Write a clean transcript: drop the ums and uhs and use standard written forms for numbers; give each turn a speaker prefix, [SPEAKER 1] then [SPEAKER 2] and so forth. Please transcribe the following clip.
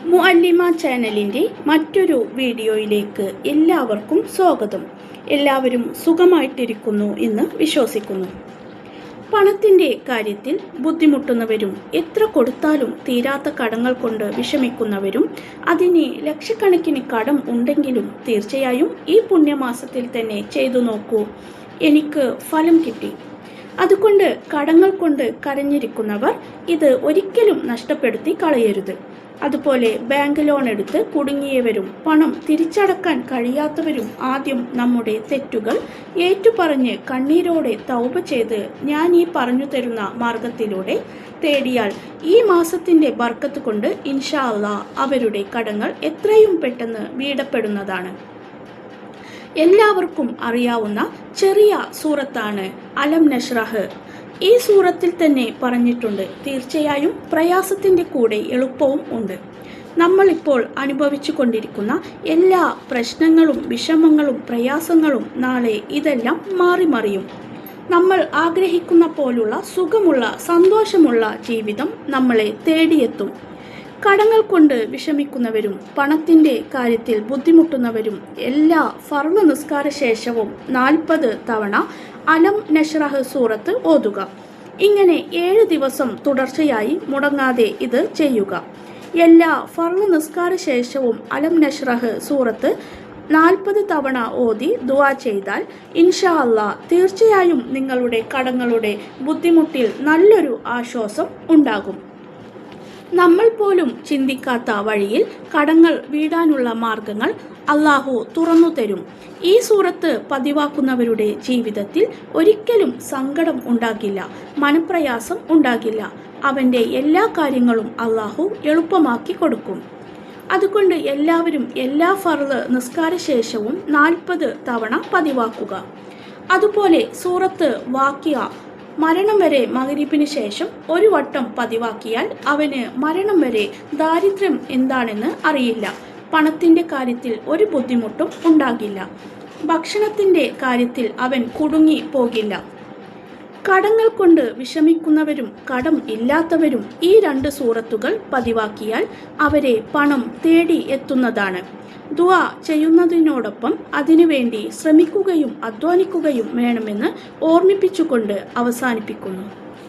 [SPEAKER 1] മുഅല്ലിമ ചാനലിൻ്റെ മറ്റൊരു വീഡിയോയിലേക്ക് എല്ലാവർക്കും സ്വാഗതം. എല്ലാവരും സുഖമായിട്ടിരിക്കുന്നു എന്ന് വിശ്വസിക്കുന്നു. പണത്തിൻ്റെ കാര്യത്തിൽ ബുദ്ധിമുട്ടുന്നവരും എത്ര കൊടുത്താലും തീരാത്ത കടങ്ങൾ കൊണ്ട് വിഷമിക്കുന്നവരും അതിന് ലക്ഷക്കണക്കിന് കടം ഉണ്ടെങ്കിലും തീർച്ചയായും ഈ പുണ്യമാസത്തിൽ തന്നെ ചെയ്തു നോക്കൂ, എനിക്ക് ഫലം കിട്ടി. അതുകൊണ്ട് കടങ്ങൾ കൊണ്ട് കരഞ്ഞിരിക്കുന്നവർ ഇത് ഒരിക്കലും നഷ്ടപ്പെടുത്തി കളയരുത്. അതുപോലെ ബാങ്ക് ലോൺ എടുത്ത് കുടുങ്ങിയവരും പണം തിരിച്ചടക്കാൻ കഴിയാത്തവരും ആദ്യം നമ്മുടെ തെറ്റുകൾ ഏറ്റുപറഞ്ഞ് കണ്ണീരോടെ തൗബ ചെയ്ത് ഞാൻ ഈ പറഞ്ഞു തരുന്ന മാർഗത്തിലൂടെ തേടിയാൽ ഈ മാസത്തിൻ്റെ ബർക്കത്ത് കൊണ്ട് ഇൻഷാ അല്ലാഹ് അവരുടെ കടങ്ങൾ എത്രയും പെട്ടെന്ന് വീടപ്പെടുന്നതാണ്. എല്ലാവർക്കും അറിയാവുന്ന ചെറിയ സൂറത്താണ് അലം നഷ്റഹ്. ഈ സൂറത്തിൽ തന്നെ പറഞ്ഞിട്ടുണ്ട്, തീർച്ചയായും പ്രയാസത്തിൻ്റെ കൂടെ എളുപ്പവും ഉണ്ട്. നമ്മളിപ്പോൾ അനുഭവിച്ചു കൊണ്ടിരിക്കുന്ന എല്ലാ പ്രശ്നങ്ങളും വിഷമങ്ങളും പ്രയാസങ്ങളും നാളെ ഇതെല്ലാം മാറിമറിയും. നമ്മൾ ആഗ്രഹിക്കുന്ന പോലുള്ള സുഖമുള്ള സന്തോഷമുള്ള ജീവിതം നമ്മളെ തേടിയെത്തും. കടങ്ങൾ കൊണ്ട് വിഷമിക്കുന്നവരും പണത്തിൻ്റെ കാര്യത്തിൽ ബുദ്ധിമുട്ടുന്നവരും എല്ലാ ഫർള് നിസ്കാര ശേഷവും 40 തവണ അലം നഷ്റഹ് സൂറത്ത് ഓതുക. ഇങ്ങനെ 7 ദിവസം തുടർച്ചയായി മുടങ്ങാതെ ഇത് ചെയ്യുക. എല്ലാ ഫർള് നിസ്കാര ശേഷവും അലം നഷ്റഹ് സൂറത്ത് 40 തവണ ഓതി ദുആ ചെയ്താൽ ഇൻഷാ അല്ലാഹ് തീർച്ചയായും നിങ്ങളുടെ കടങ്ങളുടെ ബുദ്ധിമുട്ടിൽ നല്ലൊരു ആശ്വാസം ഉണ്ടാകും. നമ്മൾ പോലും ചിന്തിക്കാത്ത വഴിയിൽ കടങ്ങൾ വീടാനുള്ള മാർഗങ്ങൾ അള്ളാഹു തുറന്നു തരും. ഈ സൂറത്ത് പതിവാക്കുന്നവരുടെ ജീവിതത്തിൽ ഒരിക്കലും സങ്കടം ഉണ്ടാകില്ല, മനപ്രയാസം ഉണ്ടാകില്ല. അവൻ്റെ എല്ലാ കാര്യങ്ങളും അള്ളാഹു എളുപ്പമാക്കി കൊടുക്കും. അതുകൊണ്ട് എല്ലാവരും എല്ലാ ഫർള് നിസ്കാര ശേഷവും 40 തവണ പതിവാക്കുക. അതുപോലെ സൂറത്ത് വാക്കിയ മരണം വരെ മഗ്‌രിബിന് ശേഷം ഒരു വട്ടം പതിവാക്കിയാൽ അവന് മരണം വരെ ദാരിദ്ര്യം എന്താണെന്ന് അറിയില്ല. പണത്തിൻ്റെ കാര്യത്തിൽ ഒരു ബുദ്ധിമുട്ടും ഉണ്ടാകില്ല. ഭക്ഷണത്തിൻ്റെ കാര്യത്തിൽ അവൻ കുടുങ്ങി പോകില്ല. കടങ്ങൾ കൊണ്ട് വിഷമിക്കുന്നവരും കടം ഇല്ലാത്തവരും ഈ 2 സൂറത്തുകൾ പതിവാക്കിയാൽ അവരെ പണം തേടി എത്തുന്നതാണ്. ദുആ ചെയ്യുന്നതിനോടൊപ്പം അതിനുവേണ്ടി ശ്രമിക്കുകയും അധ്വാനിക്കുകയും വേണമെന്ന് ഓർമ്മിപ്പിച്ചുകൊണ്ട് അവസാനിപ്പിക്കുന്നു.